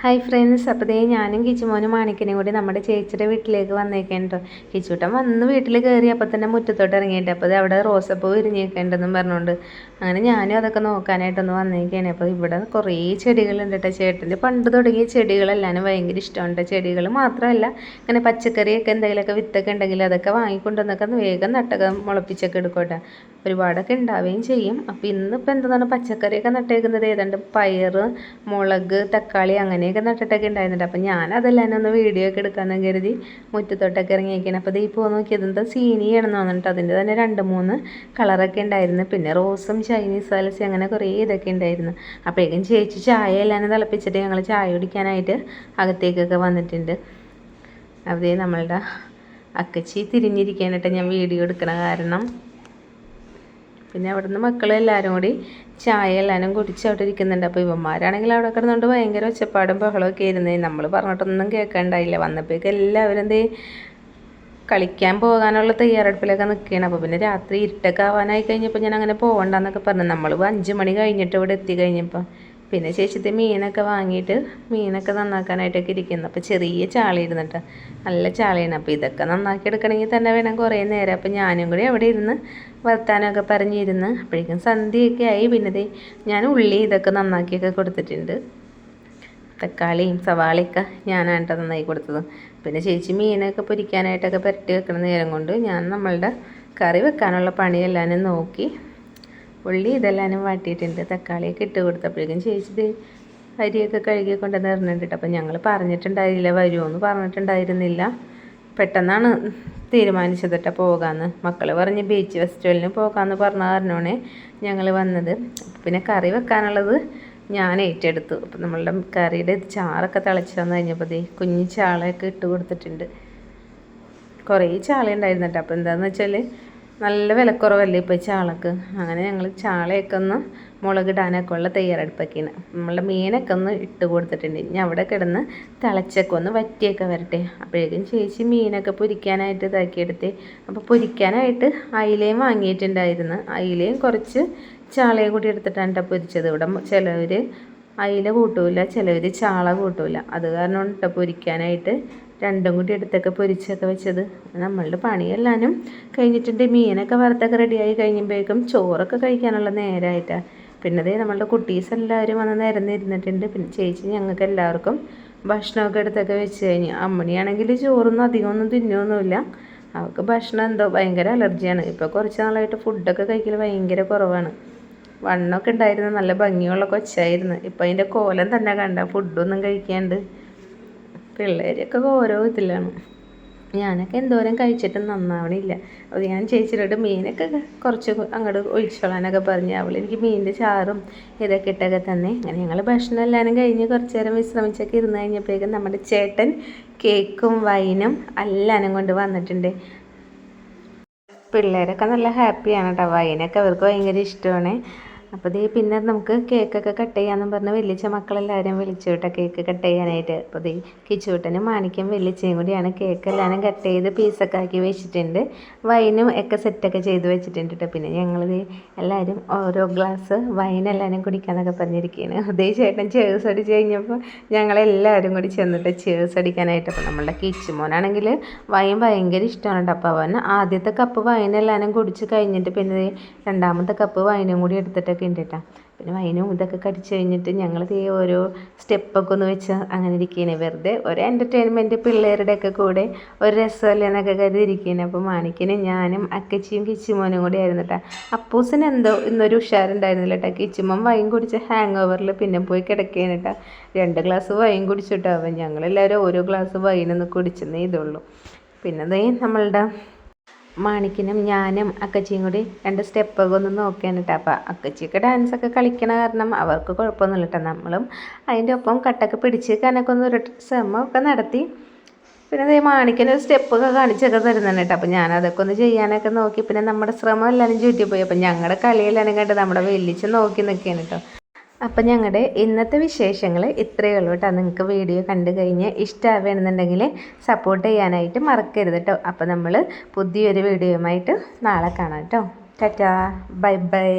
Hi friends, അപ്പോൾ ഞാനും കിച്ചുമോനും മാണിക്കനും കൂടി നമ്മുടെ ചേച്ചിയുടെ വീട്ടിലേക്ക് വന്നേക്കേണ്ടോ. കിച്ചൂട്ടൻ വന്ന് വീട്ടിൽ കയറി അപ്പോൾ തന്നെ മുറ്റത്തോട്ട് ഇറങ്ങിയിട്ട് അപ്പോൾ അവിടെ റോസപ്പൂ വിരിഞ്ഞേക്കേണ്ടെന്നും പറഞ്ഞുകൊണ്ട് അങ്ങനെ ഞാനും അതൊക്കെ നോക്കാനായിട്ടൊന്ന് വന്നേക്കാണ്. അപ്പോൾ ഇവിടെ കുറേ ചെടികളുണ്ട് കേട്ടോ. ചേട്ടൻ്റെ പണ്ട് തുടങ്ങിയ ചെടികളെല്ലാനും ഭയങ്കര ഇഷ്ടമുണ്ട്. ചെടികൾ മാത്രമല്ല, ഇങ്ങനെ പച്ചക്കറിയൊക്കെ എന്തെങ്കിലുമൊക്കെ വിത്തൊക്കെ ഉണ്ടെങ്കിൽ അതൊക്കെ വാങ്ങിക്കൊണ്ടുവന്നൊക്കെ വേഗം നട്ടൊക്കെ മുളപ്പിച്ചൊക്കെ എടുക്കട്ടെ. ഒരുപാടൊക്കെ ഉണ്ടാവുകയും ചെയ്യും. അപ്പോൾ ഇന്നിപ്പോൾ എന്താണ് പച്ചക്കറിയൊക്കെ നട്ടേക്കുന്നത് ഏതാണ്ട് പയർ, മുളക്, തക്കാളി അങ്ങനെയൊക്കെ നട്ടിട്ടൊക്കെ ഉണ്ടായിരുന്നുണ്ട്. അപ്പം ഞാനതെല്ലാം ഒന്ന് വീഡിയോ ഒക്കെ എടുക്കാമെന്ന് കരുതി മുറ്റത്തോട്ടൊക്കെ ഇറങ്ങിയിരിക്കണം. അപ്പോൾ ഈ പോകുന്ന നോക്കിയത് എന്താ സീനിയാണെന്ന് തോന്നിട്ട് അതിൻ്റെ തന്നെ 2-3 കളറൊക്കെ ഉണ്ടായിരുന്നു. പിന്നെ റോസും ചൈനീസ് വാലസി അങ്ങനെ കുറേ ഇതൊക്കെ ഉണ്ടായിരുന്നു. അപ്പോഴേക്കും ചേച്ചി ചായ എല്ലാം തിളപ്പിച്ചിട്ട് ഞങ്ങൾ ചായ കുടിക്കാനായിട്ട് അകത്തേക്കൊക്കെ വന്നിട്ടുണ്ട്. അതേ നമ്മളുടെ അക്കച്ചി തിരിഞ്ഞിരിക്കാനായിട്ട് ഞാൻ വീഡിയോ എടുക്കണ കാരണം. പിന്നെ അവിടെ നിന്ന് മക്കളെല്ലാവരും കൂടി ചായ എല്ലാവരും കുടിച്ച് അവിടെ ഇരിക്കുന്നുണ്ട്. അപ്പോൾ ഇവന്മാരാണെങ്കിൽ അവിടെ കിടന്നുകൊണ്ട് ഭയങ്കര ഒച്ചപ്പാടും ബഹളമൊക്കെ ആയിരുന്നു. നമ്മൾ പറഞ്ഞിട്ടൊന്നും കേൾക്കാണ്ടായില്ല. വന്നപ്പോഴേക്കും എല്ലാവരും കളിക്കാൻ പോകാനുള്ള തയ്യാറെടുപ്പിലൊക്കെ നിൽക്കുകയാണ്. അപ്പോൾ പിന്നെ രാത്രി ഇരുട്ടൊക്കെ ആവാനായി കഴിഞ്ഞപ്പോൾ ഞാൻ അങ്ങനെ പോകണ്ടെന്നൊക്കെ പറഞ്ഞു. നമ്മൾ 5 മണി കഴിഞ്ഞിട്ട് ഇവിടെ എത്തി കഴിഞ്ഞപ്പോൾ പിന്നെ ചേച്ചിത്തെ മീനൊക്കെ വാങ്ങിയിട്ട് മീനൊക്കെ നന്നാക്കാനായിട്ടൊക്കെ ഇരിക്കുന്നു. അപ്പോൾ ചെറിയ ചാളയിരുന്നിട്ട് നല്ല ചാളയാണ്. അപ്പോൾ ഇതൊക്കെ നന്നാക്കി എടുക്കണമെങ്കിൽ തന്നെ വേണം കുറേ നേരം. അപ്പോൾ ഞാനും കൂടി അവിടെ ഇരുന്ന് വർത്താനമൊക്കെ പറഞ്ഞിരുന്ന് അപ്പോഴേക്കും സന്ധ്യയൊക്കെ ആയി. പിന്നെ ഞാൻ ഉള്ളി ഇതൊക്കെ നന്നാക്കിയൊക്കെ കൊടുത്തിട്ടുണ്ട്. തക്കാളിയും സവാളയൊക്കെ ഞാനാണ് കേട്ടോ നന്നായി കൊടുത്തത്. പിന്നെ ചേച്ചി മീനൊക്കെ പൊരിക്കാനായിട്ടൊക്കെ പുരട്ടി വെക്കണ നേരം കൊണ്ട് ഞാൻ നമ്മളുടെ കറി വെക്കാനുള്ള പണിയെല്ലാനും നോക്കി ഉള്ളി ഇതെല്ലാനും വാട്ടിയിട്ടുണ്ട്. തക്കാളിയൊക്കെ ഇട്ട് കൊടുത്തപ്പോഴേക്കും ചേച്ചി അരിയൊക്കെ കഴുകി കൊണ്ടുവന്ന് ഇറങ്ങിയിട്ടുണ്ട്. അപ്പം ഞങ്ങൾ പറഞ്ഞിട്ടുണ്ടായില്ല, വരുമോയെന്ന് പറഞ്ഞിട്ടുണ്ടായിരുന്നില്ല. പെട്ടെന്നാണ് തീരുമാനിച്ചത് കേട്ടോ പോകാമെന്ന്. മക്കൾ പറഞ്ഞ് ബീച്ച് ഫെസ്റ്റിവലിന് പോകാമെന്ന് പറഞ്ഞ കാരണമാണ് ഞങ്ങൾ വന്നത്. പിന്നെ കറി വെക്കാനുള്ളത് ഞാൻ ഏറ്റെടുത്തു. അപ്പം നമ്മളുടെ കറിയുടെ ചാറൊക്കെ തിളച്ച് വന്നു കഴിഞ്ഞപ്പോൾ കുഞ്ഞു ചാളയൊക്കെ ഇട്ട് കൊടുത്തിട്ടുണ്ട്. കുറേ ചാള ഉണ്ടായിരുന്നു കേട്ടോ. അപ്പോൾ എന്താണെന്ന് വെച്ചാൽ നല്ല വിലക്കുറവല്ലേ ഇപ്പോൾ ചാളക്ക്. അങ്ങനെ ഞങ്ങൾ ചാളയൊക്കെ ഒന്ന് മുളകിടാനൊക്കെ ഉള്ള തയ്യാറെടുപ്പൊക്കെയാണ്. നമ്മളുടെ മീനൊക്കെ ഒന്ന് ഇട്ട് കൊടുത്തിട്ടുണ്ട്. ഇനി അവിടെ കിടന്ന് തിളച്ചൊക്കെ ഒന്ന് വറ്റിയൊക്കെ വരട്ടെ. അപ്പോഴേക്കും ചേച്ചി മീനൊക്കെ പൊരിക്കാനായിട്ട് ഇതാക്കിയെടുത്തേ. അപ്പോൾ പൊരിക്കാനായിട്ട് അയിലയും വാങ്ങിയിട്ടുണ്ടായിരുന്നു. അയിലയും കുറച്ച് ചാളയും കൂടി എടുത്തിട്ടാണ് കേട്ടോ പൊരിച്ചത്. ഇവിടെ ചിലവർ അയില കൂട്ടൂല, ചിലവർ ചാള കൂട്ടൂല. അത് കാരണം കേട്ടോ പൊരിക്കാനായിട്ട് രണ്ടും കൂടി എടുത്തൊക്കെ പൊരിച്ചൊക്കെ വെച്ചത്. നമ്മളുടെ പണിയെല്ലാനും കഴിഞ്ഞിട്ടുണ്ട്. മീനൊക്കെ വറുത്തൊക്കെ റെഡിയായി കഴിഞ്ഞപ്പോഴേക്കും ചോറൊക്കെ കഴിക്കാനുള്ള നേരമായിട്ടാണ്. പിന്നെ നമ്മളുടെ കുട്ടീസ് എല്ലാവരും വന്ന് നിരന്നിരുന്നിട്ടുണ്ട്. പിന്നെ ചേച്ചി ഞങ്ങൾക്ക് എല്ലാവർക്കും ഭക്ഷണമൊക്കെ എടുത്തൊക്കെ വെച്ച് കഴിഞ്ഞ്. അമ്മണിയാണെങ്കിൽ ചോറൊന്നും അധികമൊന്നും തിന്നൊന്നുമില്ല. അവൾക്ക് ഭക്ഷണം എന്തോ ഭയങ്കര അലർജിയാണ്. ഇപ്പോൾ കുറച്ച് നാളായിട്ട് ഫുഡൊക്കെ കഴിക്കൽ ഭയങ്കര കുറവാണ്. വണ്ണമൊക്കെ ഉണ്ടായിരുന്നു, നല്ല ഭംഗിയുള്ള കൊച്ചായിരുന്നു. ഇപ്പം അതിൻ്റെ കോലം തന്നെ കണ്ട ഫുഡൊന്നും കഴിക്കാണ്ട്. പിള്ളേരൊക്കെ ഓരോ ഇതിലാണ്. ഞാനൊക്കെ എന്തോരം കഴിച്ചിട്ടും നന്നാവണില്ല. അപ്പോൾ ഞാൻ ചേച്ചിയോട് മീനൊക്കെ കുറച്ച് അങ്ങോട്ട് ഒഴിച്ചോളാനൊക്കെ പറഞ്ഞ് എനിക്ക് മീനിൻ്റെ ചാറും ഇതൊക്കെ ഇട്ടൊക്കെ തന്നെ. അങ്ങനെ ഞങ്ങൾ ഭക്ഷണം എല്ലാവരും കഴിഞ്ഞ് കുറച്ച് നേരം വിശ്രമിച്ചൊക്കെ ഇരുന്ന് കഴിഞ്ഞപ്പോഴേക്കും നമ്മുടെ ചേട്ടൻ കേക്കും വൈനും എല്ലാവരും കൊണ്ട് വന്നിട്ടുണ്ട്. പിള്ളേരൊക്കെ നല്ല ഹാപ്പിയാണ് കേട്ടോ. വൈനൊക്കെ അവർക്ക് ഭയങ്കര ഇഷ്ടമാണ്. അപ്പോൾ പിന്നെ നമുക്ക് കേക്കൊക്കെ കട്ട് ചെയ്യാമെന്നും പറഞ്ഞ് വലിയ മക്കളെല്ലാവരും വിളിച്ചു കേട്ടോ കേക്ക് കട്ട് ചെയ്യാനായിട്ട്. അപ്പോൾ കിച്ചൂട്ടനും മാണിക്കും വലിയച്ചയും കൂടിയാണ് കേക്ക് എല്ലാവരും കട്ട് ചെയ്ത് പീസൊക്കെ ആക്കി വെച്ചിട്ടുണ്ട്. വൈനും ഒക്കെ സെറ്റൊക്കെ ചെയ്ത് വെച്ചിട്ടുണ്ട് കേട്ടോ. പിന്നെ ഞങ്ങൾ എല്ലാവരും ഓരോ ഗ്ലാസ് വൈൻ എല്ലാവരും കുടിക്കാമെന്നൊക്കെ പറഞ്ഞിരിക്കുകയാണ്. ചേട്ടൻ ചേഴ്സ് അടിച്ച് കഴിഞ്ഞപ്പോൾ ഞങ്ങളെല്ലാവരും കൂടി ചെന്നിട്ട് ചേഴ്സ് അടിക്കാനായിട്ട്. അപ്പോൾ നമ്മളുടെ കിച്ചുമോനാണെങ്കിൽ വൈൻ ഭയങ്കര ഇഷ്ടമാണ് കേട്ടോ. അപ്പോൾ അവൻ ആദ്യത്തെ കപ്പ് വൈൻ എല്ലാവരും കുടിച്ച് കഴിഞ്ഞിട്ട് പിന്നെ 2ാമത്തെ കപ്പ് വൈനും കൂടി എടുത്തിട്ടൊക്കെ ഉണ്ട് കേട്ടോ. പിന്നെ വൈനും ഇതൊക്കെ കടിച്ച് കഴിഞ്ഞിട്ട് ഞങ്ങൾ ഓരോ സ്റ്റെപ്പൊക്കെ ഒന്ന് വെച്ച് അങ്ങനെ ഇരിക്കുകയാണ്. വെറുതെ ഒരു എൻ്റർടൈൻമെൻറ്റ് പിള്ളേരുടെയൊക്കെ കൂടെ ഒരു രസമല്ലേ എന്നൊക്കെ കരുതിയിരിക്കുകയാണ്. അപ്പോൾ മാണിക്കനും ഞാനും അക്കച്ചിയും കിച്ചുമോനും കൂടി ആയിരുന്നു കേട്ടോ. അപ്പൂസിന് എന്തോ ഇന്നൊരു ഉഷാറുണ്ടായിരുന്നില്ല കേട്ടോ. കിച്ചുമോൻ വൈൻ കുടിച്ച് ഹാങ് ഓവറിൽ പിന്നെ പോയി കിടക്കുകയാണ് കേട്ടോ. 2 ഗ്ലാസ് വൈൻ കുടിച്ചിട്ടോ. അവൻ ഞങ്ങളെല്ലാവരും ഓരോ ഗ്ലാസ് വൈനൊന്ന് കുടിച്ചെന്നേ ഇതുള്ളൂ. പിന്നെ നമ്മളുടെ മാണിക്കനും ഞാനും അക്കച്ചിയും കൂടി 2 സ്റ്റെപ്പൊക്കെ ഒന്ന് നോക്കിയാണ് കേട്ടോ. അപ്പോൾ അക്കച്ചിയൊക്കെ ഡാൻസൊക്കെ കളിക്കണ കാരണം അവർക്ക് കുഴപ്പമൊന്നുമില്ല കേട്ടോ. നമ്മളും അതിൻ്റെ ഒപ്പം കട്ടൊക്കെ പിടിച്ച് കനൊക്കെ ഒന്ന് ഒരു ശ്രമമൊക്കെ നടത്തി. പിന്നെ മാണിക്കനൊരു സ്റ്റെപ്പൊക്കെ കാണിച്ചൊക്കെ തരുന്നുണ്ട് കേട്ടോ. അപ്പോൾ ഞാനതൊക്കെ ഒന്ന് ചെയ്യാനൊക്കെ നോക്കി. പിന്നെ നമ്മുടെ ശ്രമം എല്ലാവരും ചുറ്റിപ്പോയി. അപ്പം ഞങ്ങളുടെ കളിയെല്ലാവരും കണ്ട് നമ്മുടെ വെല്ലിച്ച് നോക്കി നിൽക്കുകയാണ് കേട്ടോ. അപ്പം ഞങ്ങളുടെ ഇന്നത്തെ വിശേഷങ്ങൾ ഇത്രയേ ഉള്ളൂ കേട്ടോ. നിങ്ങൾക്ക് വീഡിയോ കണ്ടു കഴിഞ്ഞ് ഇഷ്ടമാവുകയാണെന്നുണ്ടെങ്കിൽ സപ്പോർട്ട് ചെയ്യാനായിട്ട് മറക്കരുത് കേട്ടോ. അപ്പോൾ നമ്മൾ പുതിയൊരു വീഡിയോയുമായിട്ട് നാളെ കാണാം കേട്ടോ. Tata, bye bye.